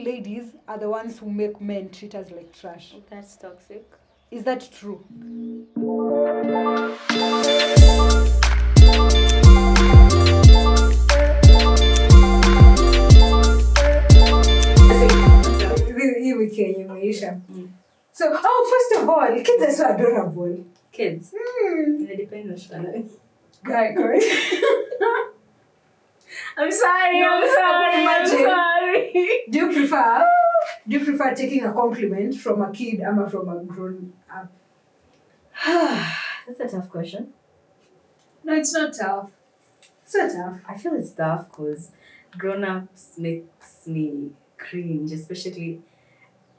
ladies are the ones who make men treat us like trash. That's toxic. Is that true? So, first of all, kids are so adorable. Kids. It depends on Guy, correct? I'm sorry. Do you prefer taking a compliment from a kid or from a grown up? That's a tough question. No, it's not tough. It's not tough. I feel it's tough because grown-ups makes me cringe, especially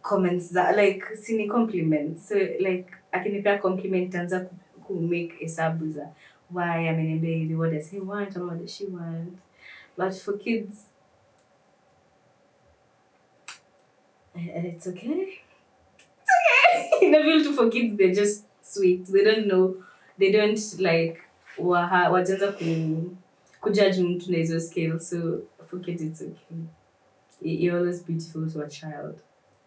comments that like sini compliments. So like akinipea compliment anza ku make hesabu za why ameniambia hivi, what does he want or what does she want. But for kids, it's okay. I feel too for kids, they're just sweet. They don't know. They don't like wajanza kujudge mtu na hizo scale. So for kids, it's okay. You're always beautiful to a child.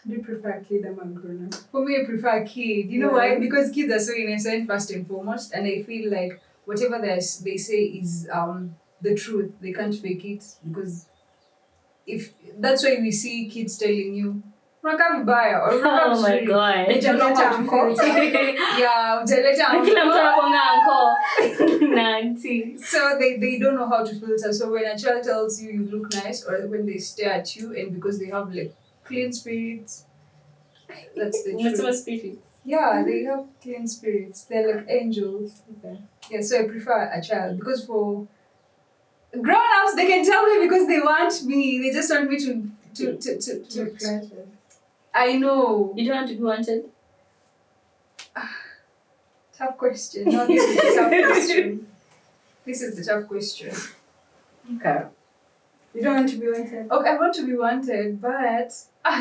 Do you prefer a kid or a grown up? For me, I prefer a kid. You know why? Because kids are so innocent, first and foremost, and I feel like whatever they say is the truth. They can't fake it, because if that's why we see kids telling you, "Unakaa vibaya," or "Oh my god, ujaleta uncle." Yeah, ujaleta uncle. So they don't know how to filter. So when a child tells you you look nice, or when they stare at you, and because they have like clean spirits, that's the truth. Spirits. Yeah, they have clean spirits. They're like angels. Okay. Yeah, so I prefer a child, because for grown-ups, they can tell me because they want me. They just want me to I know. You don't want to be wanted? Tough question. No, this is the tough question. This is the tough question. Okay. You don't want to be wanted? Okay, I want to be wanted, but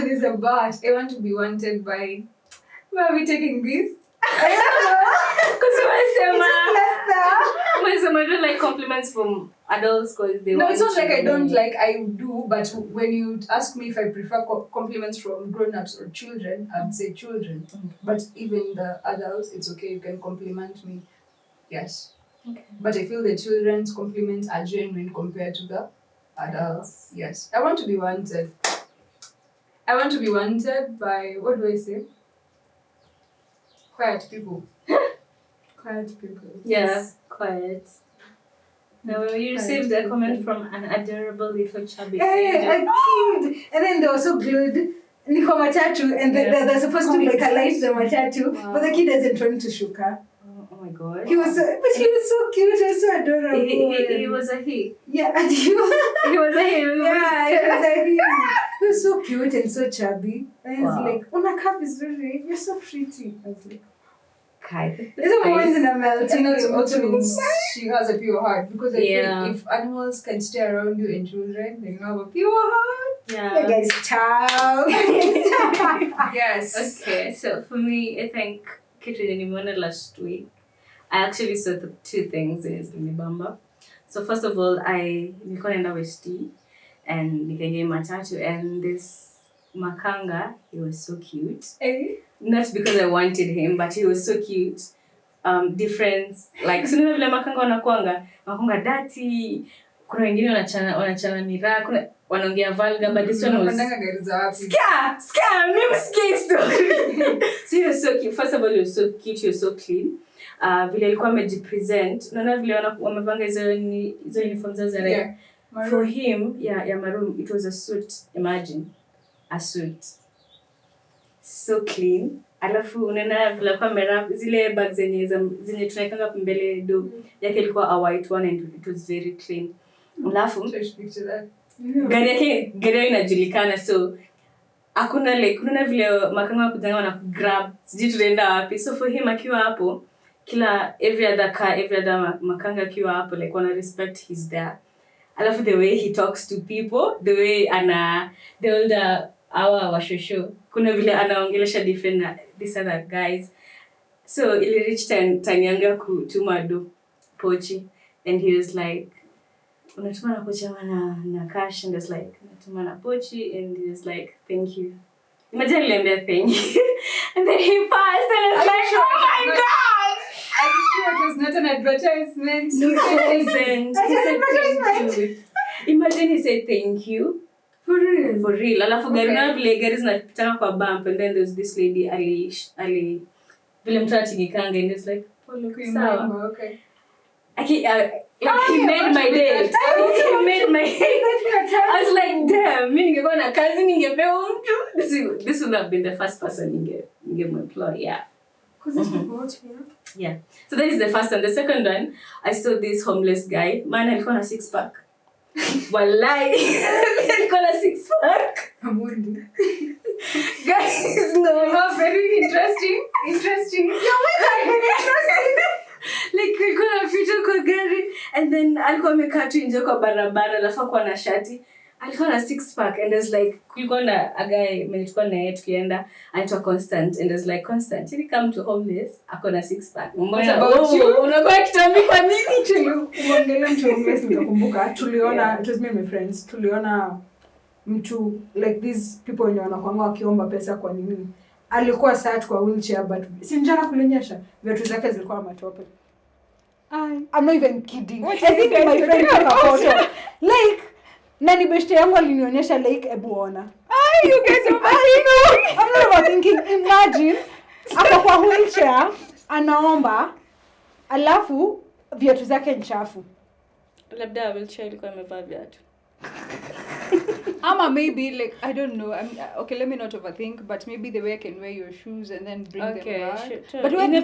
there's a but. I want to be wanted by... Why are we taking this? I don't know. Because I don't like compliments from adults because they No, want it's not like I don't me. like, I do, but when you ask me if I prefer compliments from grown-ups or children, I'd say children. Okay. But even the adults, it's okay, you can compliment me. Yes. Okay. But I feel the children's compliments are genuine compared to the adults. Yes. I want to be wanted. I want to be wanted by, what do I say? Quiet people. Quiet people. Yeah, Yes. quiet. Now, when you received a comment from an adorable little chubby Hey, a kid! And then they were so glued. Niko matatu, and they're supposed to like alight the matatu, but the kid doesn't turn to Shuka. Oh my god. He was so cute and so adorable. He was a he. Yeah, and he was... He was a he. Yeah, he was a he. He was so cute and so chubby. And he's Wow. like, Unaka is very, you're so pretty. I was like, Kai. there's a moment in a melting. It also means she has a pure heart, because I feel if animals can stay around you and children, then you have a pure heart. Yeah. That guy's child. Yes. Okay, so for me, I think kitu nimeona last week, I actually saw the two things in Bamba. So first of all, nilikuwa naenda West and nikaingia matatu, and this makanga, he was so cute. Eh? Not because I wanted him, but he was so cute. Different, like sio vile makanga wanakuanga dati, kuna wengine wanachana miraa, kuna wanaongea vulgar, but this one was scare story. So he was so cute. First of all, he was so cute, he was so clean. Vile alikuwa amejipresent, unaona vile wamevanga hizo uniforms za red. For him, yeah, maroon, it was a suit. Imagine a suit. So clean. Alafu unaona vile kwa merap zile bags zenye tunaikanga mbele do yake ilikuwa a white one, and it was very clean. Alafu gari yake inajulikana, so hakuna like unaona vile makanga wakujanga na grab siji tunaenda wapi. So for him akiwa hapo, kila every other makanga akiwa hapo, like wana respect he's there. Alafu the way he talks to people, the way the older our washosho, kuna vile anaongelesha different these other guys. So ili reach time yangu ya kutuma do pochi, and he was like, unatuma na pochi na cash and it's like unatuma na pochi and it's like thank you. Imagine niliambia thank you and then he passed and it's like sure oh my god. I'm sure it was not an advertisement. No, it wasn't. He said thank you. Imagine he said thank you. For real. Alafu gari na vile gari zinapitana kwa bump and then there's this lady ali vile mtu atingikanga and it's like Sawa. Okay. He made my day. He made my I was like, damn, mimi ningekuwa na kazi ningepewa mtu. This would have been the first person ningememploy, yeah. Because this report here. Yeah. So that is the first one. The second one, I saw this homeless guy. Man, alikuwa na 6-pack. Wallahi. Alikuwa na 6-pack. I'm wondering. Guys, no. Oh, very interesting. Interesting. Like kulikuwa na picha kwa gari and then alikuwa amekaa tu nje kwa barabara alafu kwa na shati. Alikuwa na 6-pack and there's like kulikuwa na a guy mwenye tulikuwa na yeye tukienda anaitwa Constant and there's like Constant ili come to homeless ako na 6-pack. What about you? Unakuwa kitambi kwa nini? Uongelea mtu homeless nikakumbuka tuliona it was me and my friends tuliona mtu like these people wenye wanakuanga wakiomba pesa kwa nini alikuwa sat kwa wheelchair but si njana kulinyesha viatu zake zilikuwa matope. I'm not even kidding. I think my friend took a photo. Like nani beshte yangu alinionyesha like ebu ona. You guys are I'm not about thinking imagine ako kwa wheelchair anaomba alafu viatu zake ni chafu. Labda wheelchair ilikuwa imevaa viatu. Ama maybe like I don't know. Okay, let me not overthink. But maybe the way I can wear your shoes and then bring them back. Sure. But why do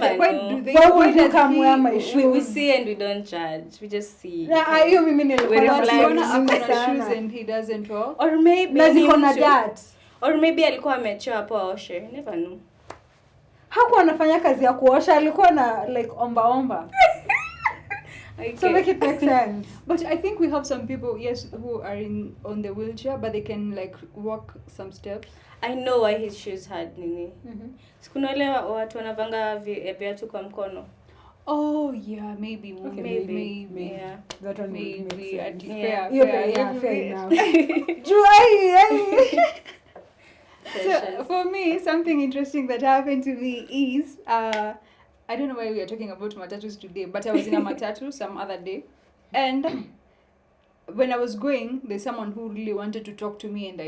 they? Why would you come wear my shoes? We see and we don't judge. We just see. Yeah, hiyo mimi nilikuwa reflect. shoes and he doesn't walk. Or maybe Naziko na that. Or maybe alikuwa amechoa hapo aoshe. You never know. Hakuwa anafanya kazi ya kuosha, alikuwa na like omba. Okay. So make it make sense. But I think we have some people, yes, who are on the wheelchair, but they can like walk some steps. I know why his shoes had nini. Mhm. Sikuna wale watu wanavanga viatu kwa mkono. Oh yeah, maybe. Okay, maybe. Yeah. That one Maybe. makes sense. Yeah. Fair enough. Joy. So for me, something interesting that happened to me is I don't know why we are talking about matatus today, but I was in a matatu some other day, and when I was going, there's someone who really wanted to talk to me, and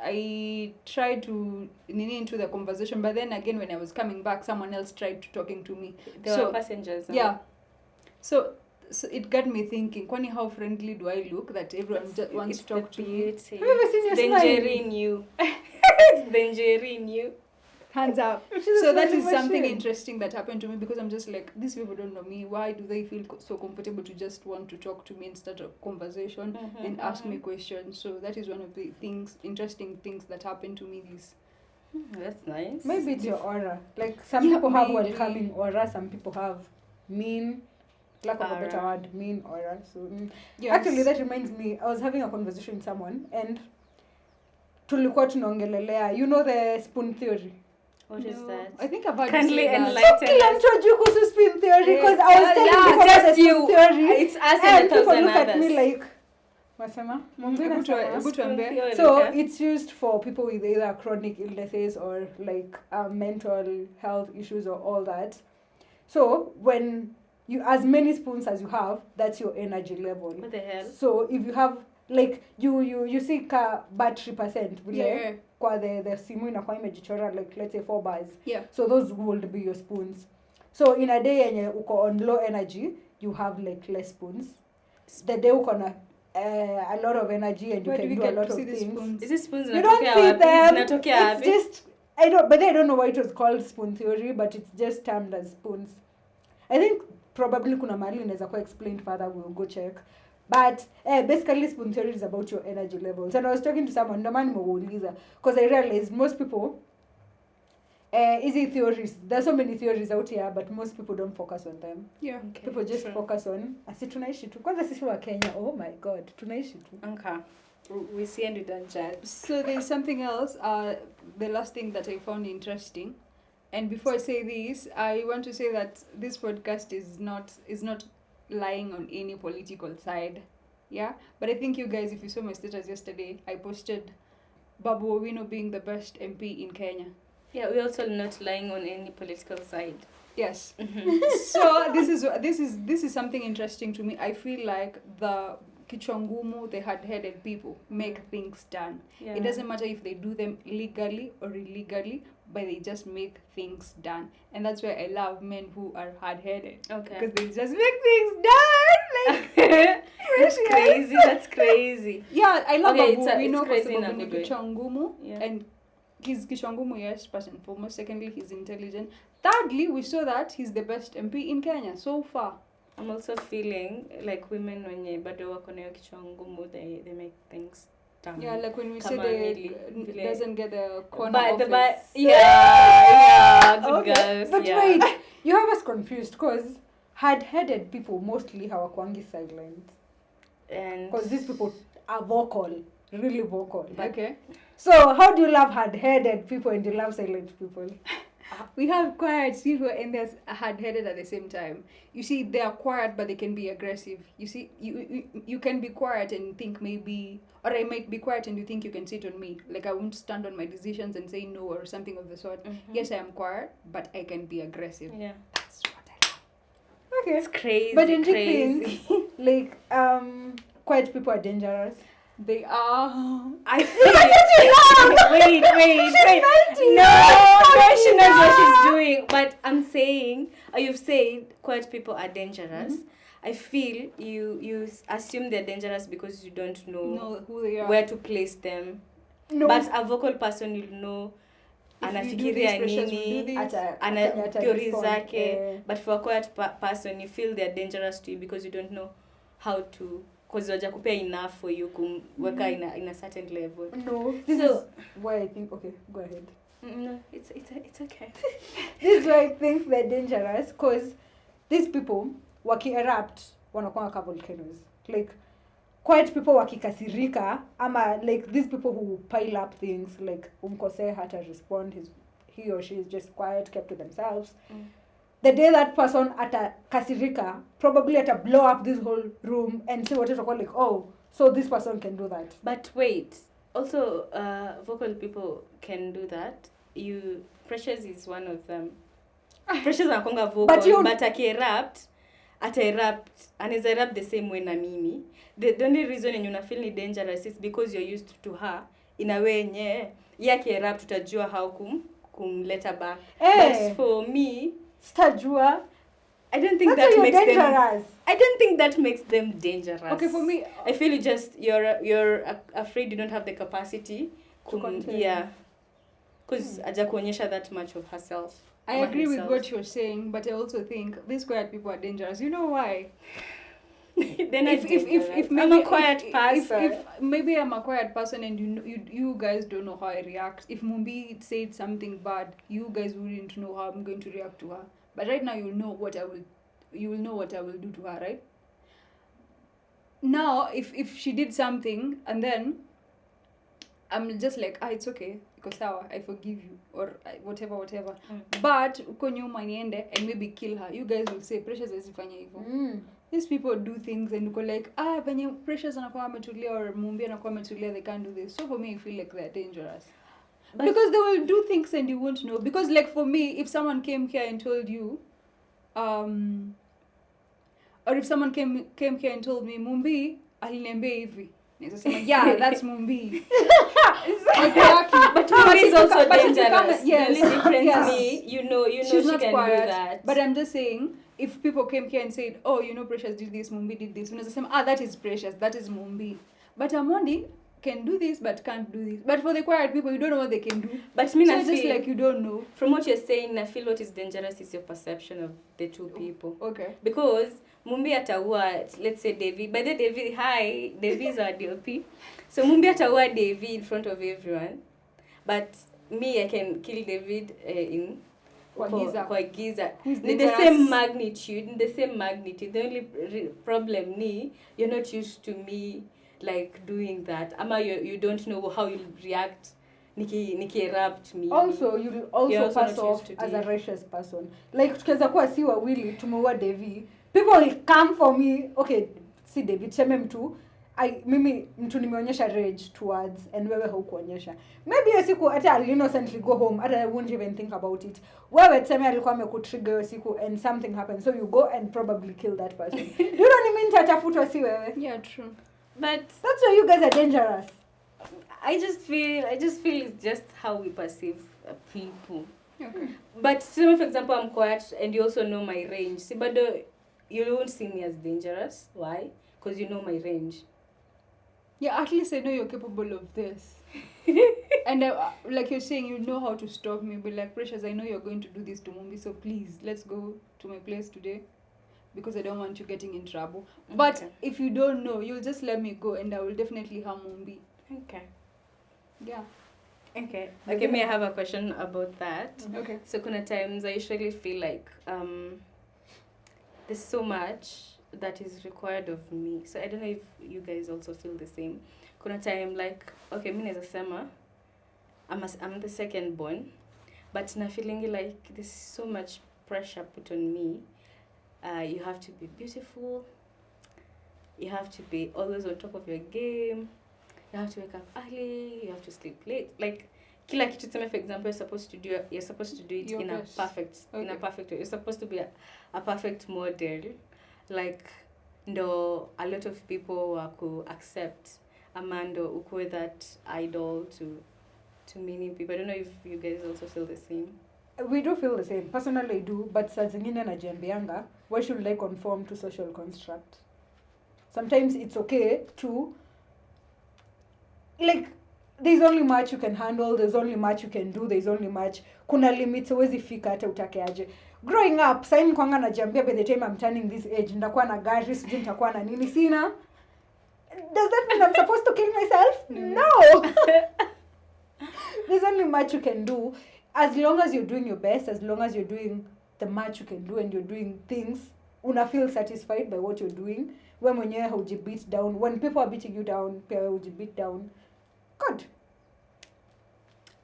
I tried to into the conversation, but then again when I was coming back, someone else tried talking to me. They were passengers. Huh? Yeah. So it got me thinking, kwani how friendly do I look that everyone just wants to talk to me? Have you ever seen your Danger smile? in you. It's danger in you. Hands up. She's So a that funny is something machine. interesting that happened to me because I'm just like, these people don't know me. Why do they feel so comfortable to just want to talk to me and start a conversation and ask me questions? So that is one of the interesting things that happened to me this. That's nice. Maybe it's your aura. Like some Yeah, people have maybe. welcoming aura, some people have mean, lack of a better Aura. word, mean aura. So Yes. actually that reminds me, I was having a conversation with someone and tulikuwa tunaongelelea, you know the spoon theory. What is No, that? I think I've heard Kindly you say that. enlighten Kila us. mtu ajui kuhusu spoon theory because I was telling Yeah, people about the just spoon you. theory It's us and and a people thousand look at me others. like wasema Hebu tuambie. so it's used for people with either chronic illnesses or like mental health issues or all that. So when you as many spoons as you have, that's your energy level. What the hell? So if you have like you see ka battery percent vile Yeah. kwa the simu inakuwa imejichora like let's say 4 bars. Yeah. So those would be your spoons. So in a day yenye uko on low energy, you have like less spoons. The day uko na a lot of energy and you Where do can we do a get lot to of see these things. spoons? Is this spoons You don't zinatokea see wapi? them. Zinatokea It's wapi? just I don't know why it was called spoon theory, but it's just termed as spoons. I think probably kuna mahali inaweza kuwa explained further, we'll go check. But basically spoon theory is about your energy levels. And I was talking to someone, ndio maana nimeuliza, because I realized most people easy theories. There's so many theories out here, but most people don't focus on them. Yeah. Okay, People just true. focus on asi tunaishi tu. Kwanza sisi wa Kenya, oh my god, tunaishi tu. Okay. We see and we don't judge. So there's something else, the last thing that I found interesting. And before I say this, I want to say that this podcast is not lying on any political side. Yeah? But I think you guys, if you saw my status yesterday, I posted Babu Owino being the best MP in Kenya. Yeah, we're also not lying on any political side. Yes. Mm-hmm. So this is something interesting to me. I feel like the kichwangumu, the hard-headed people, make things done. Yeah. It doesn't matter if they do them legally or illegally, but they just make things done. And that's why I love men who are hard-headed. Okay. Because they just make things done. Like, That's crazy. That's crazy. yeah, I love Okay, Babu it's Owino crazy because in a Babu good way. kichwangumu. Yeah. And he's kichwangumu, yes, first and foremost. Secondly, he's intelligent. Thirdly, we saw that he's the best MP in Kenya so far. I'm also feeling like women wenye bado wako na hiyo kichwa ngumu, they make things done. Yeah, like when we say Kama they Millie, doesn't get the corner but office. yeah, good Okay, girls. but yeah. wait, you have us confused because hard-headed people mostly hawakwangi silent. And Because these people are vocal, really vocal. Okay. So how do you love hard-headed people and you love silent people? We have quiet people and there's hard-headed at the same time. You see, they are quiet but they can be aggressive. You see, you can be quiet and think maybe, or I might be quiet and you think you can sit on me. Like I won't stand on my decisions and say no or something of the sort. Mhm. Yes, I am quiet, but I can be aggressive. yeah, That's what I love. Okay. it's crazy. But don't you crazy. think, like, quiet people are dangerous? They are. I feel wait. No, she knows what she's doing. But I'm saying, you've said quiet people are dangerous. I feel you assume they're dangerous because you don't know who they are. where to place them. No. But a vocal person, you'll know If you do anafikiria this, Precious will nini, do this. ana theory respond. zake. But for a quiet person, you feel they're dangerous to you because you don't know how to, because wajakupea enough for you kumweka in a certain level. No. This So- is why I think, okay, go ahead. No, it's okay. This is why I think they're dangerous because these people waki-erupt wanakuwa ka volcanoes. Like quiet people wakikasirika ama like these people who pile up things like umkosea hata respond, he or she is just quiet, kept to themselves. The day that person atakasirika probably blow up this whole room and say what like, oh, so this person can do that. But wait, also vocal people can do that. Precious is one of them. Precious anakonga vocal, but aki-erupt, anaweza erupt the same way na mimi. The only reason yenye una feel ni dangerous is because you're used to her in a way yenye aki-erupt utajua how kumleta back. But for me, Stajua, I don't think that's that why makes you're them. dangerous. I don't think that makes them dangerous. Okay, for me, I feel you're afraid you don't have the capacity To contain. yeah, because aja kuonyesha that much of herself. I agree with what you're saying, but I also think these quiet people are dangerous. You know why? Then if I'm a quiet person. If maybe I'm a quiet person and you guys don't know how I react. If Mumbi said something bad, you guys wouldn't know how I'm going to react to her. But right now you will know what I will do to her, right? Now if she did something and then I'm just like, it's okay, because I forgive you, or whatever. But uko nyuma niende and maybe kill her, you guys will say Precious asifanya hivyo. These people do things and uko like, venye Precious anakuwa ametulia or Mumbi anakuwa ametulia, they can't do this. So for me, I feel like they're dangerous. But because they will do things and you won't know. Because like for me, if someone came here and told you, or if someone came here and told me, Mumbi aliniambia hivi, yeah, that's Mumbi. Exactly. But Mumbi is also dangerous. Yes. The only difference Yes. me, you know She's she not can quiet, do that. But I'm just saying, if people came here and said, oh, Precious did this, Mumbi did this, that is Precious, that is Mumbi. But Amondi can do this but can't do this. But for the quiet people, you don't know what they can do. But me, so I it's just feel, like you don't know. from what you're saying, I feel what is dangerous is your perception of the two people. Okay. Because Mumbi ataua, let's say David. By the David, hi, David is our DOP. So Mumbi ataua David in front of everyone. But me, I can kill David Kwa giza. Who's In the dangerous? same magnitude. The only problem ni, you're not used to me like doing that. Ama you don't know how you'll react. Niki erupt me. Also, you'll also You're also pass not off used to as a deal. righteous person. Like tukiweza kuwa si wawili tumeua Devi, people will come for me. Okay, see David, seme mtu mimi mtu nimeonyesha rage towards and wewe haukuonyesha. Maybe hiyo siku hata I'll innocently go home, hata I won't even think about it. Wewe tuseme alikuwa amekutrigger hiyo siku and something happens, so you go and probably kill that person. You know what I mean? Tatafutwa si wewe. Yeah, true. But That's why you guys are dangerous. I just feel it's just how we perceive people. Okay. But say for example I'm quiet and you also know my range. See, but you won't see me as dangerous. Why? Because you know my range. Yeah, at least I know you're capable of this. And like you're saying, you know how to stop me. But like, Precious, I know you're going to do this to Mumbi, so please, let's go to my place today. Because I don't want you getting in trouble. But Okay. if you don't know, you'll just let me go and I will definitely harm Mumbi. Okay. Yeah. Okay. Okay, may I have a question about that? Okay. So kuna times I usually feel like there's so much that is required of me. So I don't know if you guys also feel the same. Kuna time like, okay, mi naeza sema I'm the second born, but na feeling like there's so much pressure put on me. You have to be beautiful. You have to be always on top of your game. You have to wake up early. You have to sleep late. Like kila kitu tuseme, for example, you're supposed to do it Your in best. a perfect way. You're supposed to be a perfect model. Like ndo a lot of people wako accept Amando ukwe that idol to many people. I don't know if you guys also feel the same. We do feel the same. Personally, I do. But saa zingine najiambianga, why should I conform to social construct? Sometimes it's okay to, like, there's only much you can handle, there's only much you can do, there's only much. Kuna limits huwezi fika hata utake aje. Growing up, sasa hivi kwanga najiambia by the time I'm turning this age, nitakuwa na gari, sijui nitakuwa na nini, sina. Does that mean I'm supposed to kill myself? No. There's only much you can do. As long as you're doing your best, as long as you're doing the much you can do and you're doing things, una feel satisfied by what you're doing. When mwenyewe hauji beat down, when people are beating you down, pia hauji beat down. Good.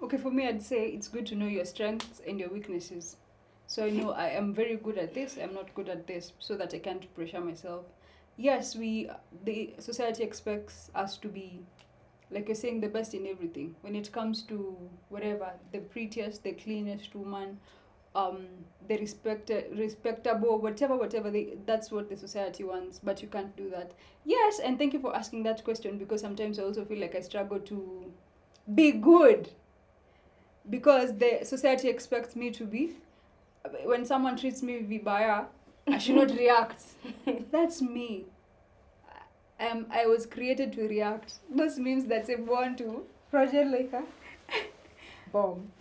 Okay, for me, I'd say it's good to know your strengths and your weaknesses. So I know I am very good at this, I'm not good at this, so that I can't pressure myself. Yes, the society expects us to be, like you're saying, the best in everything. When it comes to whatever, the prettiest, the cleanest woman, the respectable, whatever, that's what the society wants, but you can't do that. Yes, and thank you for asking that question, because sometimes I also feel like I struggle to be good. Because the society expects me to be, when someone treats me vibaya, I should not react. That's me. I was created to react. This means that I'm born to Fragile like a bomb.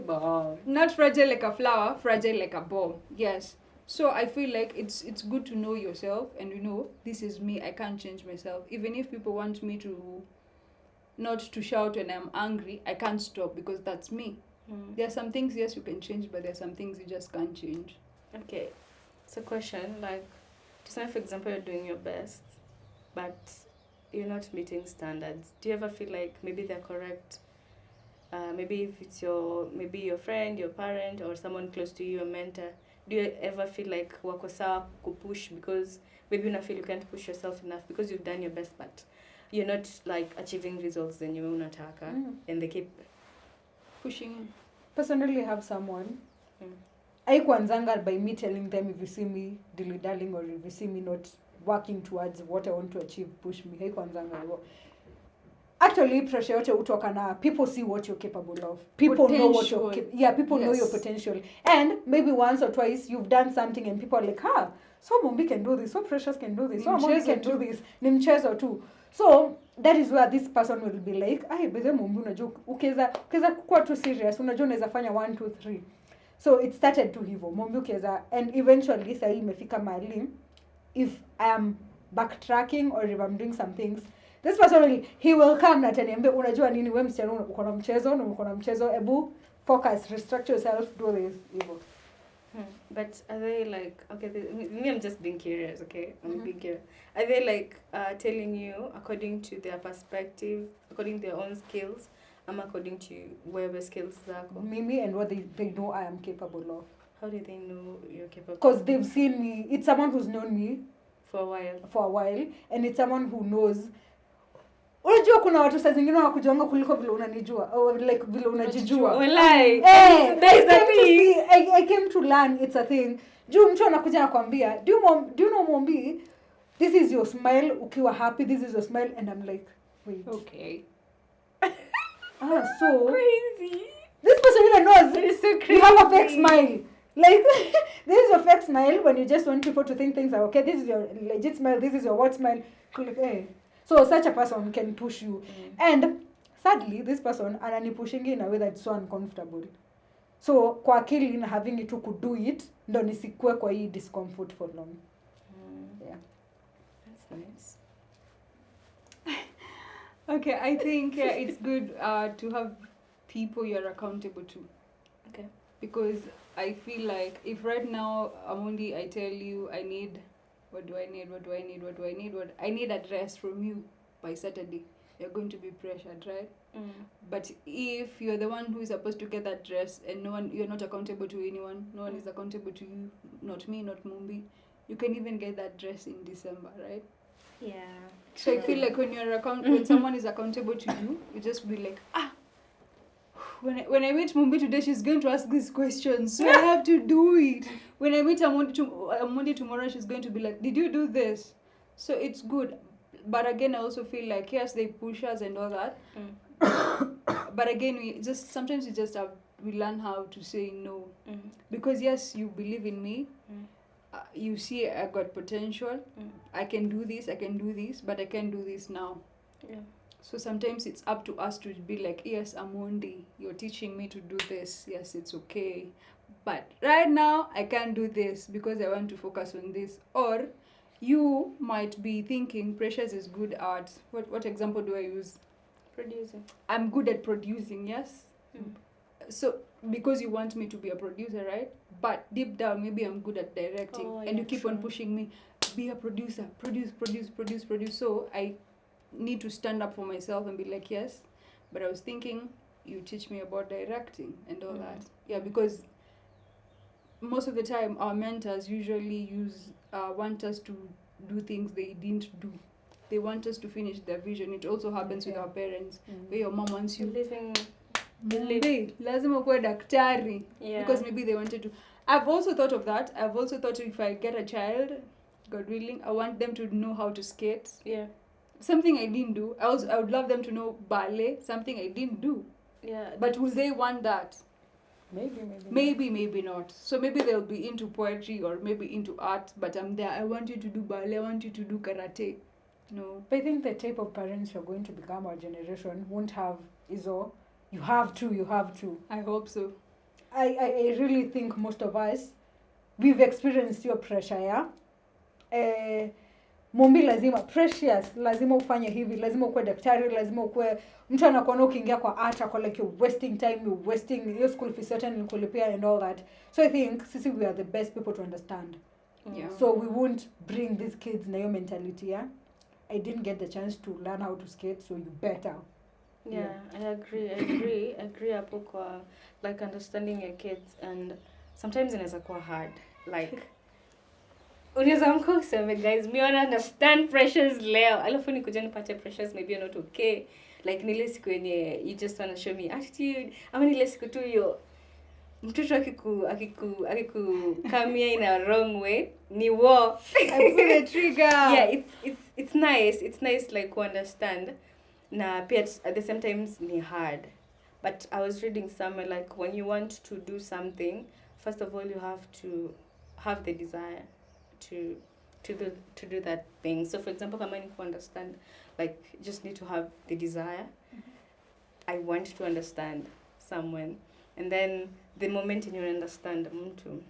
Wow. not fragile like a flower, fragile like a bomb. Yes. So I feel like it's good to know yourself and you know, this is me, I can't change myself. Even if people want me to not to shout when I'm angry, I can't stop because that's me. There are some things, yes, you can change, but there are some things you just can't change. Okay. So question, like, just say for example you're doing your best, but you're not meeting standards. Do you ever feel like maybe they're correct? Maybe if it's your friend, your parent, or someone close to you, a mentor. Do you ever feel like wako sawa kupush because maybe you feel you can't push yourself enough because you've done your best, but you're not like achieving results then you unataka, and they keep Pushing. Personally, I have someone. Mm. I kuanzanga by me telling them if you see me dilly-dallying or if you see me not working towards what I want to achieve, push me. Hai kuanzanga hivyo. Actually, pressure yote utoka na people see what you're capable of. People know what you're people know your potential. And maybe once or twice you've done something and people are like, so Mumbi can do this, so Precious can do this, so Mumbi can do this, ni mchezo tu. So that is where this person will be like, beze Mumbi unajua ukiweza kuwa too serious, unajua unaweza fanya 1 2 3. So it started to hivyo. Mumbi ukiweza, and eventually sasa imefika mahali, if I am backtracking or if I'm doing some things, this person he will come na ataniambia unajua nini wewe msichana uko na mchezo ebu focus, restructure yourself, do this hivyo. But are they like, okay, me I'm just being curious, okay? I'm being curious. Are they like telling you according to their perspective, according to their own skills, according to whatever skills zako? Mimi and what they know I am capable of. How do they know you're capable? Because they've seen me. It's someone who's known me For a while. and it's someone who knows. Unajua kuna watu saa zingine wanakujuanga kuliko vile unanijua or like vile unajijua. Walai. There's a thing. I came to learn it's a thing. Juu mtu anakuja nakwambia, do you know Mombi? This is your smile ukiwa happy, this is your smile, and I'm like, wait. Okay. So Crazy. this person even knows That is so crazy. you have a fake smile. Like, this is your fake smile when you just want people to think things are okay. This is your legit smile. This is your what smile. Like, hey. So such a person can push you. And sadly, this person ananipushing in a way that's so uncomfortable. So kwa akili na having it to do it, ndo nisikue kwa hii discomfort for long. Yeah. That's nice. Okay, I think it's good to have people you're accountable to. Okay. Because I feel like if right now, Amundi, I tell you I need, what do I need a dress from you by Saturday, you're going to be pressured, right? But if you're the one who is supposed to get that dress and you're not accountable to anyone, no one is accountable to you, not me, not Mumbi, you can even get that dress in December, right? Yeah. So I feel like when someone is accountable to you, you just be like, when I meet Mumbi today, she's going to ask these questions, so I have to do it. When I meet Monday tomorrow, she's going to be like, did you do this? So it's good. But again, I also feel like, yes, they push us and all that. But again, sometimes we learn how to say no. Because yes, you believe in me. You see I got potential. I can do this, but I can't do this now. Yeah. So sometimes it's up to us to be like, yes, Amundi, you're teaching me to do this. Yes, it's okay. But right now, I can't do this because I want to focus on this. Or you might be thinking Precious is good at, what example do I use? Producing. I'm good at producing, yes? So because you want me to be a producer, right? But deep down, maybe I'm good at directing. And you keep on pushing me, be a producer, produce. So I need to stand up for myself and be like, yes, but I was thinking you teach me about directing and all that. Yeah, because most of the time our mentors usually want us to do things they didn't do. They want us to finish their vision. It also happens with our parents, where your mom wants you lazima kuwe daktari, because maybe they wanted to. I've also thought of that. I've also thought if I get a child, God willing, I want them to know how to skate. Yeah. Something I didn't do. I would love them to know ballet, something I didn't do. Yeah. But will they want that? Maybe not. So maybe they'll be into poetry or maybe into art, but I'm there. I want you to do ballet, I want you to do karate. No. But I think the type of parents you're going to become our generation won't have Izo. You have to. I hope so. I really think most of us, we've experienced your pressure, yeah? Mumbi lazima ufanye hivi, lazima ukue daktari, lazima ukue mtu anakuona ukiingia kwa art ako like you're wasting time, you're wasting your school fees certain nilikulipia and all that. So I think sisi we are the best people to understand. Yeah. So we won't bring these kids na hiyo mentality, yeah? I didn't get the chance to learn how to skate, so you better. Yeah, I agree hapo kwa like understanding your kids, and sometimes inaweza kuwa hard, like unaweza amka useme guys me wanna understand pressures leo, alafu nikuja nipate pressures maybe you're not okay, like nile siku yenye you just wanna show me attitude, ama nile siku tu yo mtoto akiku kamia in a wrong way ni war. I pull the trigger. Yeah, it's nice like to understand. Na pia at the same time ni hard. But I was reading somewhere like when you want to do something, first of all you have to have the desire to do that thing. So for example, kama ni understand, like you just need to have the desire. I want to understand someone, and then the moment you understand mtu,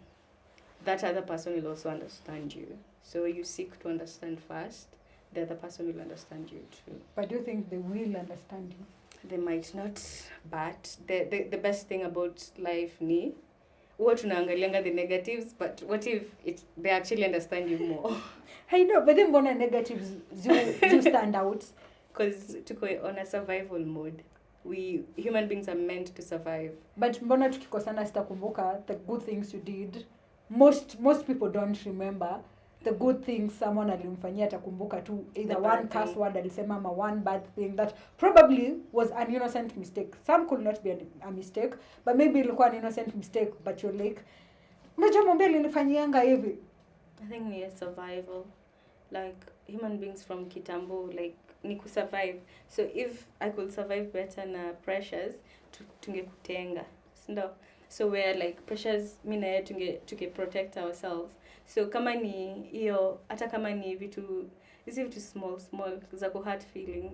that other person will also understand you. So you seek to understand first, the other person will understand you too. But do you think they will understand you? They might not, but the best thing about life ni huwa tunaangalianga the negatives, but what if they actually understand you more? I know, but then mbona negatives do stand out? Because tuko on a survival mode. human beings are meant to survive. But mbona tukikosana sitakumbuka the good things you did. Most people don't remember the good things someone alimfanyia, atakumbuka tu either one curse word alisema ama one bad thing that probably was an innocent mistake. Some could not be a mistake, but maybe ilikuwa an innocent mistake, but you're like, unajua mwambie nilifanyianga hivi. I think ni survival. Like human beings from kitambo, like ni kusurvive. So if I could survive better na pressures, tungekutenga. So where like pressures, mi na yeye tunge protect ourselves. So kama ni hiyo, hata kama ni vitu small za ku hurt feelings,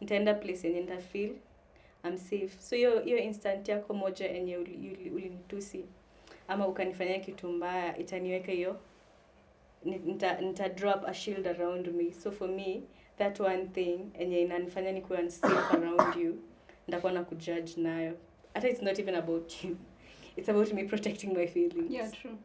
nitaenda place yenye nita feel I'm safe. So hiyo instant yako moja yenye ulinitusi ama ukanifanyia kitu mbaya, itaniweka hiyo, nita drop a shield around me. So for me, that one thing yenye inanifanya nikuwe unsafe around you, ndakuwa na kujudge nayo. Hata it's not even about you. It's about me protecting my feelings. Yeah, true.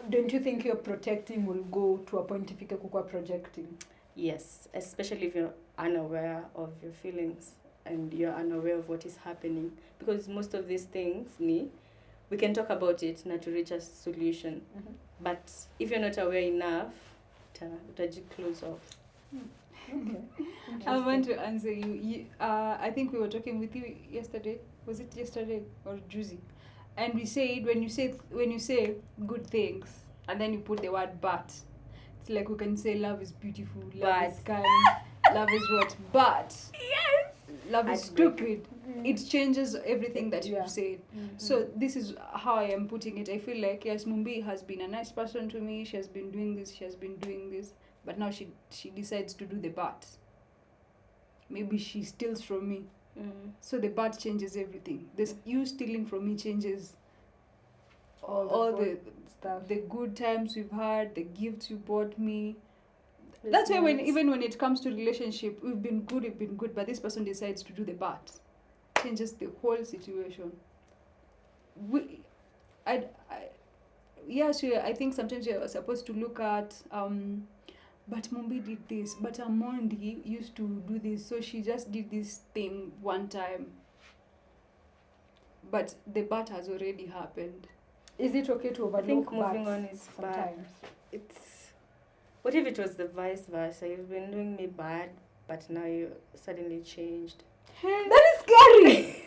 Don't you think your protecting will go to a point ifike kukua projecting? Yes, especially if you're unaware of your feelings and you're unaware of what is happening. Because most of these things, we can talk about it na to reach a solution. Mm-hmm. But if you're not aware enough, utaji close off. Okay. I want to answer you. I think we were talking with you yesterday. Was it yesterday or Juicy? And we said when you say good things and then you put the word but, it's like we can say love is beautiful, love is kind, love is what, but Yes, love is stupid. It changes everything that Yeah. you've said. Mm-hmm. So this is how I am putting it. I feel like yes, Mumbi has been a nice person to me. She has been doing this, but now she decides to do the but. Maybe she steals from me. So the but changes everything. This you stealing from me changes all the stuff, the good times we've had, the gifts you bought me. That's why even when it comes to relationship, we've been good, but this person decides to do the but, changes the whole situation. I think sometimes you're supposed to look at but Mumbi did this, but Amondi used to do this, so she just did this thing one time. But the but has already happened. Is it okay to overlook? I think moving buts on is bad. sometimes? What if it was the vice versa? You've been doing me bad, but now you suddenly changed. That is scary.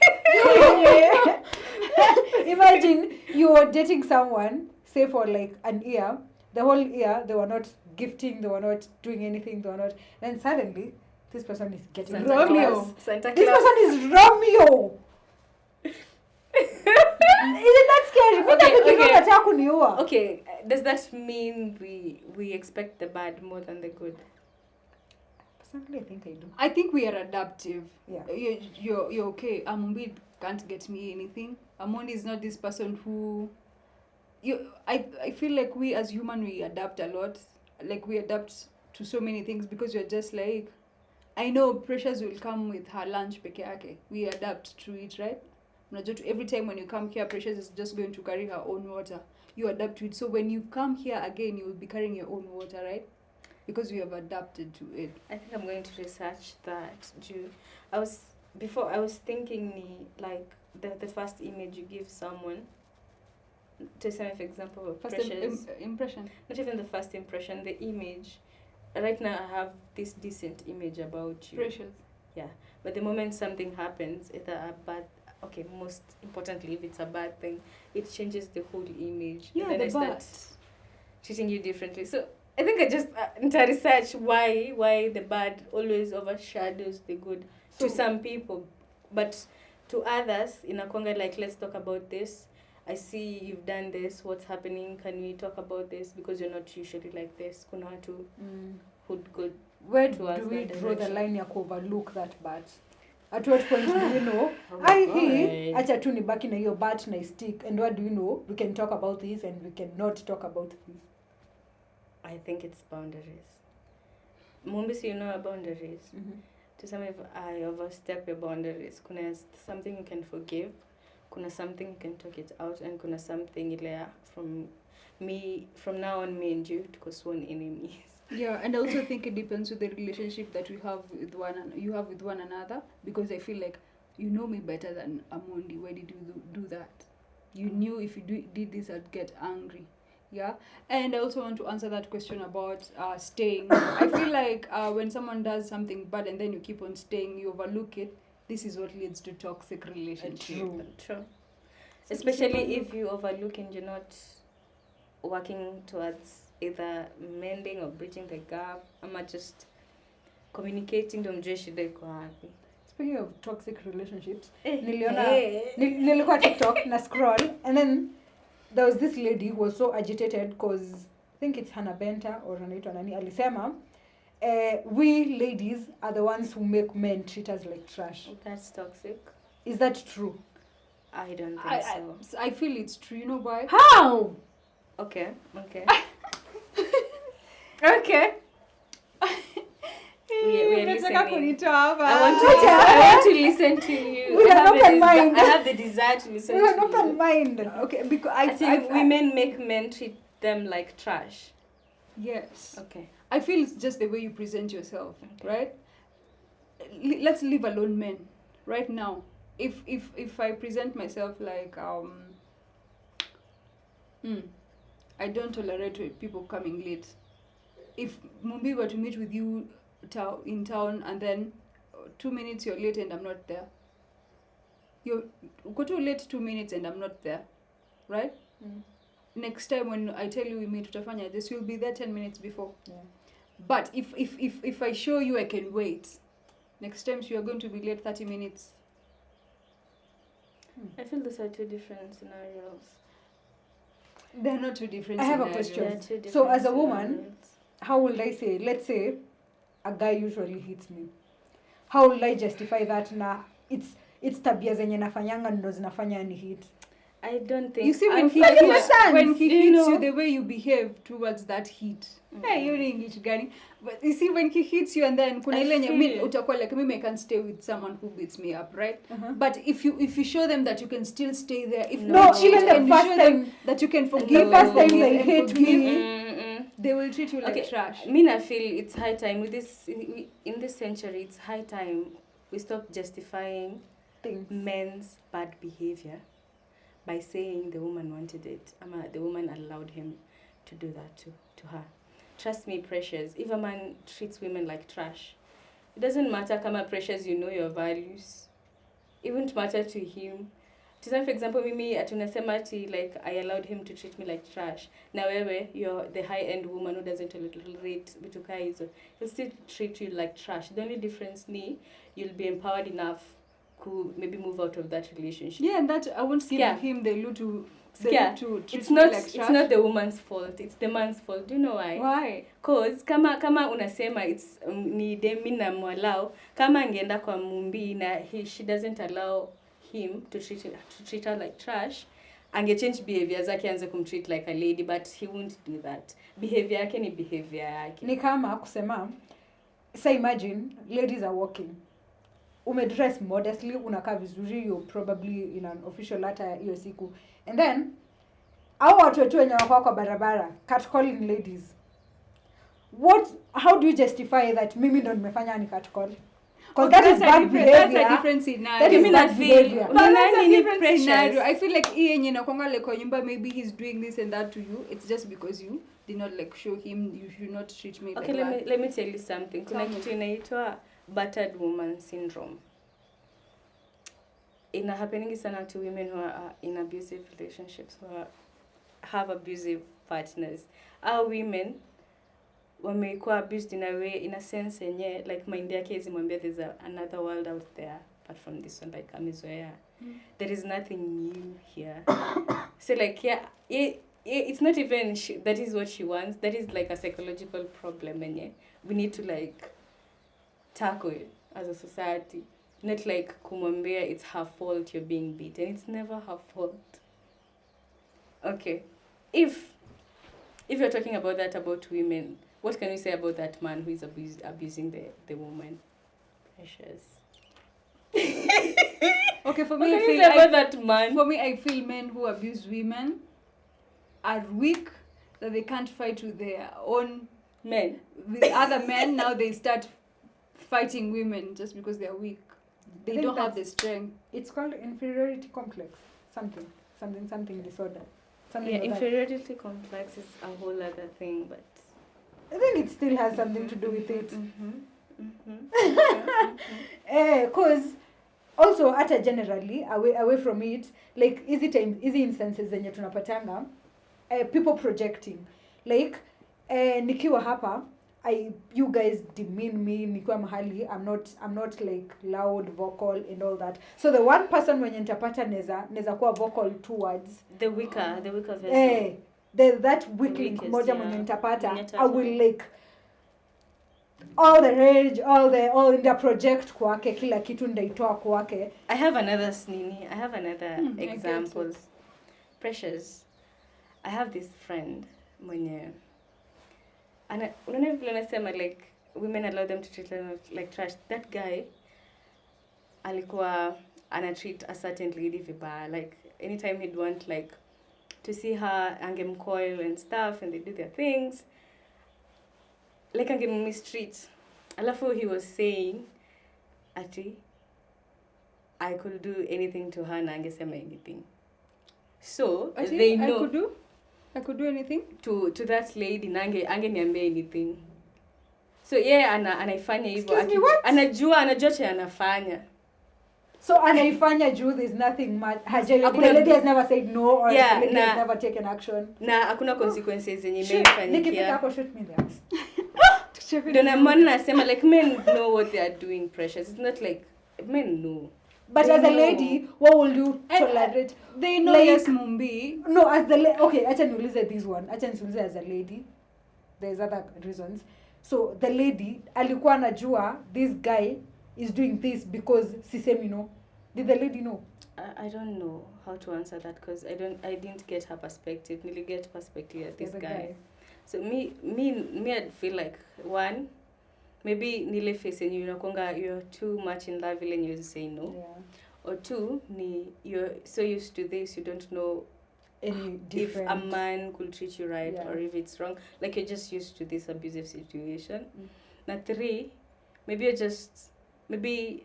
Imagine you were dating someone, say for like an year, the whole year they were not gifting, they were not doing anything, they were not. Then suddenly, this person is getting Santa Romeo. Claus. Santa This Claus. person is Romeo. Isn't that scary? Okay. Okay, does that mean we expect the bad more than the good? Personally, I think I do. I think we are adaptive. Yeah. You're okay. Amundi can't get me anything. Amundi is not this person who. I feel like we as human we adapt a lot. Like we adapt to so many things because you're just like, I know pressures will come with her lunch peke yake. We adapt to it, right? Every time when you come here, Precious is just going to carry her own water. You adapt to it. So when you come here again, you will be carrying your own water, right? Because you have adapted to it. I think I'm going to research that. I was thinking like the first image you give someone. To some example of First Precious. impression. Not even the first impression, the image. Right now I have this decent image about you. Precious. Yeah. But the moment something happens, either a bad, okay, most importantly, if it's a bad thing, it changes the whole image. Yeah, and then the I start treating you differently. So I think I just need to research why the bad always overshadows the good to some people. But to others, inakuanga like, let's talk about this. I see you've done this. What's happening? Can we talk about this? Because you're not usually like this. Kuna watu who'd go. Where to do us we that draw the direction. line ya overlook that bat? At what point do you know? Oh my Hii God. acha tu nibaki na hiyo bat na stick, and what do you know? We can talk about this and we cannot talk about this. I think it's boundaries. Mumbisi, you know boundaries. To some, if I overstep your boundaries, kuna something you can forgive, kuna something you can talk it out, and kuna something ile from now on, me and you tuko sworn enemies. Yeah, and I also think it depends with the relationship that you have with one another, because I feel like you know me better than Amondi. Why did you do that? You knew if you did this, I'd get angry. Yeah, and I also want to answer that question about staying. I feel like when someone does something bad and then you keep on staying, you overlook it. This is what leads to toxic relationship. True. Especially if you overlook and you're not working towards either mending or bridging the gap, ama just communicating ndo mjue shida iko wapi. Speaking of toxic relationships, nilikuwa TikTok na scroll, and then there was this lady who was so agitated because I think it's Hannah Benta or anaitwa nani alisema we ladies are the ones who make men treat us like trash. That's toxic. Is that true? I don't think so. I feel it's true. You know why? How? Okay. Okay. We are listening. I want to listen to you. With an open mind. I have the desire to listen to you. With an open mind. Okay, because I think women make men treat them like trash. Yes. Okay. I feel it's just the way you present yourself, right? Let's leave alone men. Right now, if I present myself like I don't tolerate people coming late. If Mumbi were to meet with you in town and then 2 minutes you're late and I'm not there, you go too late 2 minutes and I'm not there, right? Next time when I tell you we meet utafanya this, you'll be there 10 minutes before. Yeah. But if I show you I can wait, next time you are going to be late 30 minutes. I feel those are two different scenarios. They're not two different I have scenarios. a question. So as a woman, how would I say, let's say a guy usually hits me. How will I justify that na it's tabia zenye nafanyanga ndo zinafanya ni hit? I don't think. You see, when he hits you, the way you behave towards that hit. Hey, you're English gani. But you see, when he hits you and then kuna ile nye utakuwa like me, I can't stay with someone who beats me up, right? But if you show them that you can still stay there, if even the first time that you can forgive, the first time they hate me, they will treat you like trash. I mean, I feel it's high time with this in this century. It's high time we stop justifying men's bad behavior by saying the woman wanted it. The woman allowed him to do that to her. Trust me, Precious, if a man treats women like trash, it doesn't matter kama Precious, you know your values. It won't matter to him. For example, mimi atunasema ati like I allowed him to treat me like trash. Na wewe, you're the high-end woman who doesn't tolerate vitu kaa hizo. He'll still treat you like trash. The only difference ni you'll be empowered enough to maybe move out of that relationship. Yeah, and that I won't give him the loot to treat me like trash. It's not the woman's fault, it's the man's fault. Do you know why? Why? Cause kama unasema it's ni demi na mwalao, kama angeenda kwa Mumbi na she doesn't allow him to treat her like trash, angechange behavior zake anze kumtreat like a lady, but he won't do that. Behavior yake ni behavior yake. Ni kama kusema, say imagine ladies are walking. Umedress modestly, unakaa vizuri, you're probably in an official attire hiyo siku. And then hao watu wetu wenye wako kwa barabara catcalling ladies. How do you justify that mimi ndo nimefanya ni catcall? Because that is bad behavior. That's a different scenario. That is bad behavior. But that's a different scenario. I feel like hii yenye nakonga like kwa nyumba, maybe he's doing this and that to you. It's just because you did not like show him you should not treat me like that. Okay, let me tell you something. Kuna kitu inaitwa battered woman syndrome. Ina happening sana to women who are in abusive relationships, who have abusive partners. Our women wamekuwa abused in a way, in a sense yenye like mind yake izimwambia there's another world out there apart from this one, like amezoea. There is nothing new here. So like it's not even that is what she wants. That is like a psychological problem yenye we need to like tackle as a society. Not like kumwambia it's her fault you're being beaten. It's never her fault. Okay. If you're talking about that about women, what can you say about that man who is abusing the woman? Precious. Okay, for me, I feel men who abuse women are weak, that they can't fight with their own Men. with other men, now they start fighting women just because they're weak. They think don't have the that's- strength. It's called inferiority complex. Something disorder. Something Yeah, like that. inferiority complex is a whole other thing, but. I think it still has something to do with it. Cause also hata generally away from it, like easy instances zenye tunapatanga, people projecting, like nikiwa hapa you guys demean me nikiwa mahali, I'm not like loud, vocal and all that, so the one person mwenye nitapata neza kuwa vocal towards The weaker vessel. that weak The link weakest, moja yeah. mwenye nitapata, Mwenye I will like all the rage, all nda project kwake, kila kitu ndaitoa kwake. I have another I get example. Precious. I have this friend mwenye unaona vile nasema like women allow them to treat them like trash. That guy alikuwa ana treat a certain lady vibaya, like anytime he'd want like to see her, angemcoil and stuff, and they do their things, like angemistreat. Alafu he was saying ati I could do anything to her na angesema anything. So they know I could do anything to that lady na angeniambia anything. So yeah, anaifanya hivyo. Excuse me, what? Anajua cha anafanya. So anaifanya juu there's nothing much. Hakuna- The lady has never said no, or Yeah, the lady na- has never taken action. Na hakuna consequences zenye Nikifika imenifanyikia. hapo shoot me in the ass. Ndio na maana nasema like men know what they are doing, Precious. It's not like men know. But They as a know. lady, what will you tolerate? they know Like- yes Mumbi. No, as the okay, acha niulize this one. Acha niulize as a lady. There's other reasons. So the lady alikuwa anajua this guy is doing this because sisemi no. Did the lady know? I don't know how to answer that because I didn't get her perspective. Nili get perspective at this The guy. So me I'd feel like one, maybe nile face and you're too much in love and you say no. Yeah. Or two, you're so used to this you don't know Any if different. a man could treat you right Yeah. or if it's wrong. Like you're just used to this abusive situation. Mm. Now three, maybe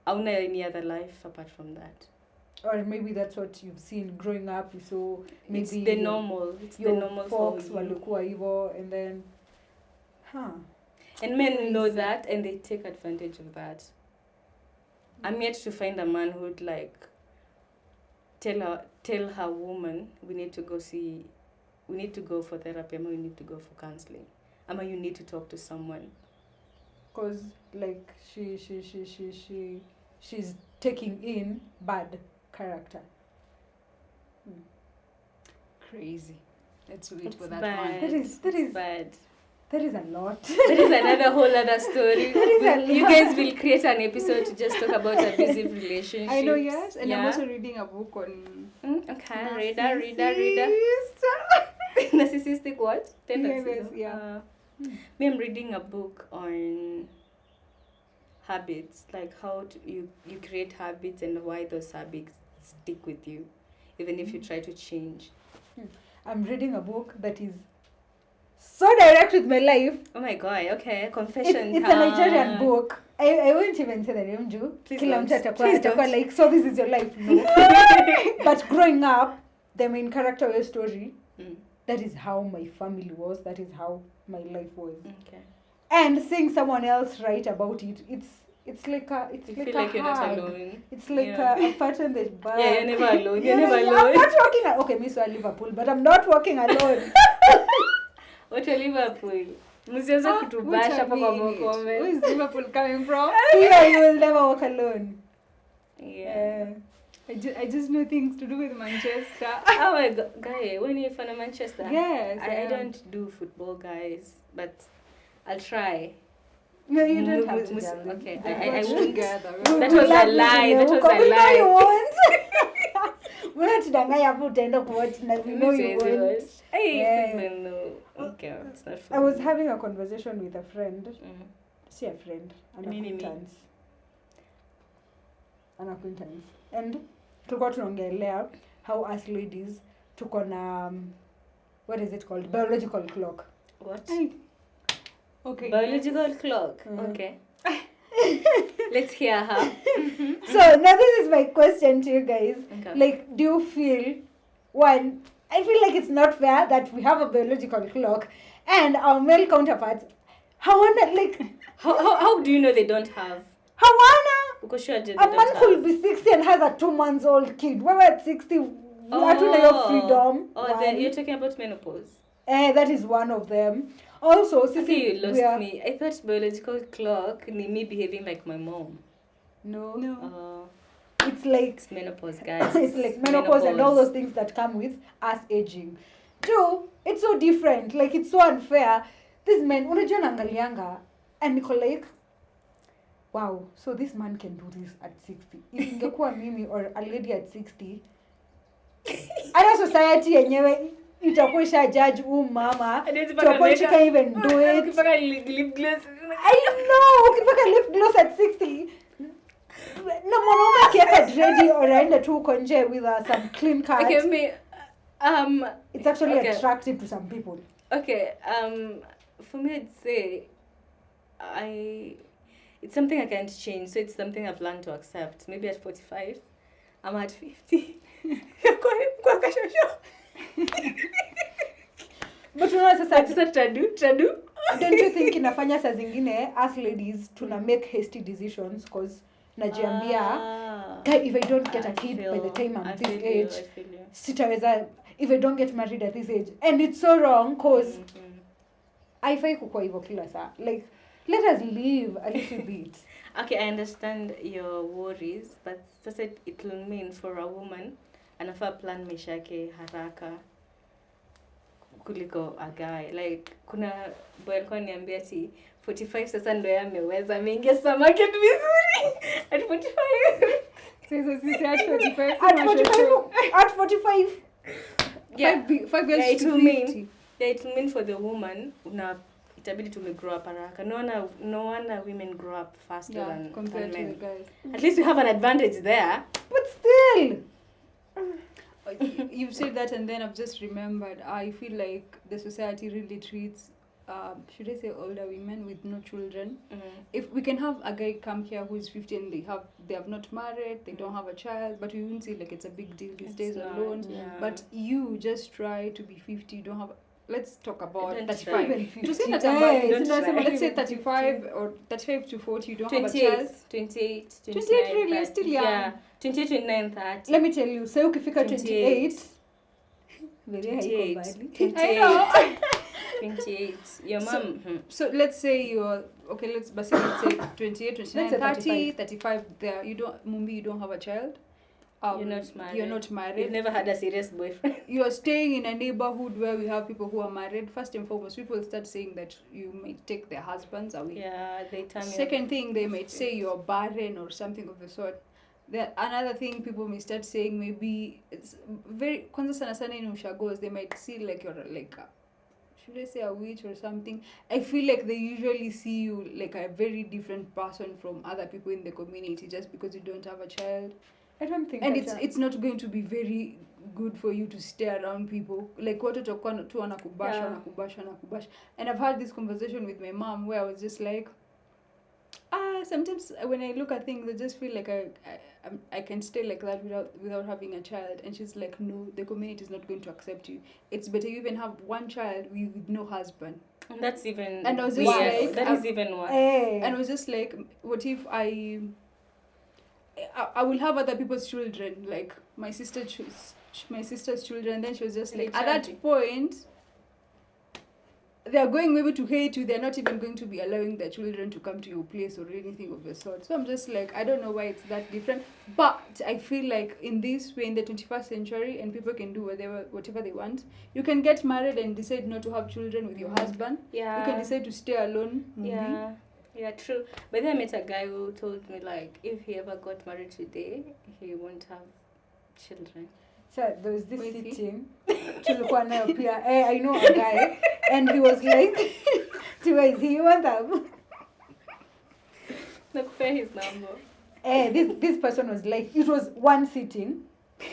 hauna any other life apart from that. Or maybe that's what you've seen growing up, so maybe It's the normal. It's the your normal for folks you. walikuwa hivyo, and then And men know Crazy. that and they take advantage of that. I'm yet to find a man who'd like tell her woman we need to go for therapy, ama we need to go for counseling, ama you need to talk to someone. because like she's taking in bad character. Crazy. Let's wait It's for that bad. one. That is Bad. That is a lot. That is another whole other story. That is a You lot. guys will create an episode to just talk about abusive relationships. I know, yes, and I'm Yeah. also reading a book on Okay, reader. Narcissistic what? Tendencies. Yeah. Me, I'm reading a book on habits, like how you create habits and why those habits stick with you, even if you try to change. I'm reading a book that is so direct with my life. Oh my god, okay, confession It's a Nigerian book. I won't even say the name, Ju. Please Kila don't. mtu atakuwa Please don't. like, so this is your life. No. But growing up, the main character of your story, that is how my family was. That is how my life was. Okay. And seeing someone else write about it, it's like a You like feel a like you're not hug. alone. It's like Yeah. a pattern that bad. Yeah, you're never alone. You're never I'm alone. not walking. Okay, me so I Liverpool, but I'm not walking alone. What a Liverpool. Msianze kutubasha hapa kwa Where comment. is Liverpool coming from? Here you will never walk alone. Yeah. I just know things to do with Manchester. Oh my god, guy, when you fan of Manchester? Yes, I am. don't do football, guys, but I'll try. No, you don't have to. Mus- darling. okay, Don't I watch won't. Together. You That will was a love me lie, vile that was uko. a We know lie. you won't. Unatudanganya hapo utaenda kuwatch na we know you won't. Hey, Yeah. even though, okay, it's not I football. was having a conversation with a friend. Mm. See a friend, an Mini me. acquaintance. An acquaintance. And tulikuwa tunaongelea how us ladies tuko na what is it called? Biological clock. What? Ay, Okay. Biological clock. Okay. Let's hear her. So now this is my question to you guys. Okay. Like, do you feel, one, I feel like it's not fair that we have a biological clock and our male counterparts hawana, like, How do you know they don't have? hawana. Because sure they A don't man have. could be 60 and has a 2-month-old kid. We're at 60. Hatuna hiyo freedom. Oh, then you're talking about menopause. That is one of them. Also, Okay, Sisi, you lost me. I thought biological clock ni me behaving like my mom. No. It's like It's menopause, guys. it's like menopause and all those things that come with us aging. Two, it's so different. Like, it's so unfair. This man, unajua naangalianga, and niko like, wow, so this man can do this at 60. If ingekuwa mimi or a lady at 60, hata society yenyewe itakuwa isha judge mama to a point she can't even do it. Ukipaka lip gloss. I know, ukipaka lip gloss at 60, na mwanaume akiweka dread or aende tu uko nje with some clean cut, Okay, it's actually okay. attractive to some people. Okay, for me I'd say it's something I can't change, so it's something I've learned to accept. Maybe at 45, I'm at 50. But unaona sasa, Sasa tradu. don't you think inafanya saa zingine us ladies tuna make hasty decisions because najiambia, "Guy, if I don't get a kid by the time I'm this age, sitaweza, if I don't get married at this age." And it's so wrong because haifai kukua hivyo kila saa. Like, let us live a little bit. Okay, I understand your worries, but sasa it will mean for a woman anafaa plan maisha yake haraka kuliko a guy. Like, kuna boy alikuwa niambia ati 45 sasa ndo yeye ameweza, ameingia supermarket vizuri at 45. So sisi at 45. At 45. Yeah. 5 years Yeah, it to will 50. mean, it will mean for the woman itabidi grow up haraka. No wonder women grow up faster than compared to men. the guys. At least we have an advantage there. But still. You've said that, and then I've just remembered. I feel like the society really treats, should I say, older women with no children. If we can have a guy come here who is 50 and they have not married, they don't have a child, but we wouldn't say like it's a big deal. He stays alone. Yeah. But you just try to be 50. You don't have. Let's talk about Don't 35. try. To say that Hey, about, don't try. let's say 35 or 35 to 40, you don't have a child. 28, 28 really, you're still young. Yeah, 28, 29, 30. Let me tell you, say ukifika 28. 28. Very haiko badly. 28. I know. 28. Your mom. So let's say you're okay. Let's say 28, 29, Let's say 30, 35. There, you don't have a child. You're not married. You're not married. You've never had a serious boyfriend. You are staying in a neighborhood where we have people who are married. First and foremost, people start saying that you might take their husbands away. Yeah, they tell me. Second thing, they might say you're barren or something of the sort. Another thing people may start saying, maybe it's very kwanza sana sana in ushagos, they might see like you're like should I say a witch or something. I feel like they usually see you like a very different person from other people in the community just because you don't have a child. I don't think And that's it's not going to be very good for you to stay around people like watu watakuwa tu wanakubasha. And I've had this conversation with my mom where I was just like, sometimes when I look at things I just feel like I can stay like that without having a child. And she's like, no, the community is not going to accept you. It's better you even have one child with no husband. And that's even. And I was just weird. like, that is even worse. Hey. And I was just like, what if I will have other people's children, like my sister's children. And then she was just like, at that point, they are going maybe to hate you. They're not even going to be allowing their children to come to your place or anything of the sort. So I'm just like, I don't know why it's that different. But I feel like in this way, in the 21st century, and people can do whatever they want. You can get married and decide not to have children with your husband. Yeah. You can decide to stay alone. Yeah. Yeah, true. But then I met a guy who told me like if he ever got married today, he won't have children. So there was this Who is he? sitting tulikuwa nayo pia. I know a guy and he was like towards you want them. Nakupea his number. This person was like, it was one sitting.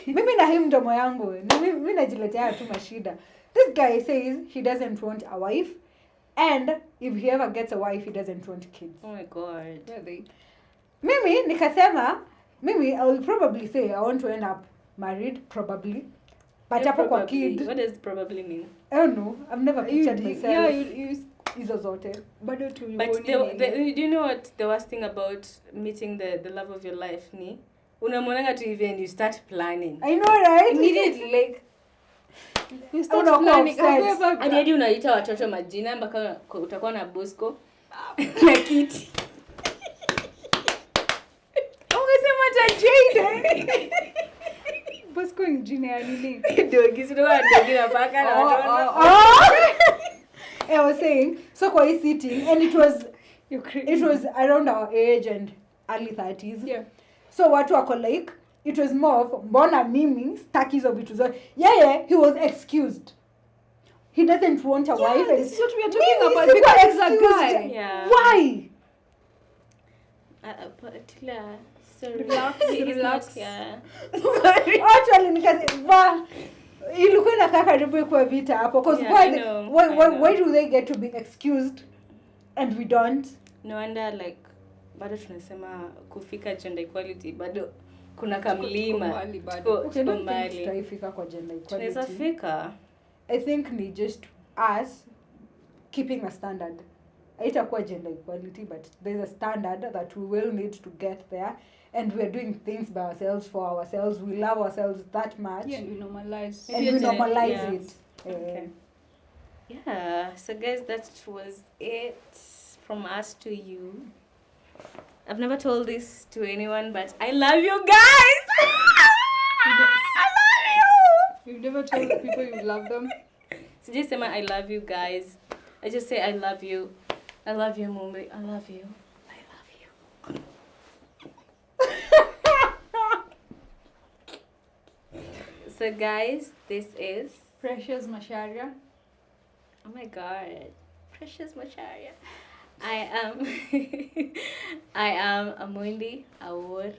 Mimi na hii mdomo yangu. Mimi najiletea tu mashida. This guy says he doesn't want a wife And if he ever gets a wife, he doesn't want kids. Oh my god. Really? Mimi nikasema, I will probably say I want to end up married, probably. But Yeah, hapo kwa probably. kid, What does probably mean? I don't know. I've never pictured myself. Yeah, you Hizo zote. bado tu But do you know what the worst thing about meeting the love of your life ni? Unamwonanga tu hivi and you start planning. I know, right? Immediately, like, you start Unakuwa planning. Have you upset. ever hadi unaita watoto majina mpaka utakuwa na Bosco na Kiti. umesema ta Jade? Bosco ni jina ya nini? Dogi sio dogi na paka na watoto. I was saying, so kwa hii sitting, and it was around our age and early 30s. Yeah. So watu wako like, it was more of, mbona mimi staki hizo vitu zote. Yeah, he was excused. He doesn't want a wife. This is what we are talking Mimi about sikuwa because he's a excused. guy. Yeah. Why? Tila, sorry. Relax, He's relax. not here. Actually nikasema ilikuwa inakaa karibu ikuwe vita hapo because Yeah, I know. why do they get to be excused and we don't? No wonder like bado tunasema kufika gender equality bado kuna kamlima. mbali bado. Okay, I Tuko don't think mbali. tutaifika kwa gender Tunaweza equality. fika. I think ni just us keeping a standard. Haitakuwa gender equality, but there's a standard that we will need to get there, and we are doing things by ourselves for ourselves. We love ourselves that much, Yeah, and we normalize. and we Maybe a normalize yeah. it. Okay. Yeah, so guys, that was it from us to you. I've never told this to anyone, but I love you guys! I love you! You've never told people you love them. So just say I love you guys. I just say I love you. I love you, Mumbai. I love you. I love you. So guys, this is... Precious Masharia. Oh my god. Precious Macharia. I am I am Amundi Awor.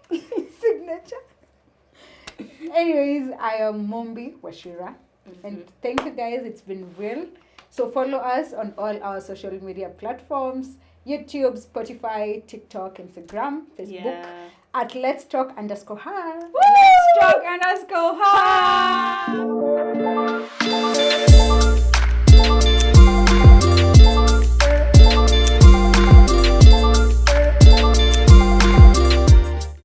Signature. Anyways, I am Mombi Washira. And thank you guys, it's been real. So follow us on all our social media platforms: YouTube, Spotify, TikTok, Instagram, Facebook, Yeah. at Let's Talk_her. Let's talk and let's go home.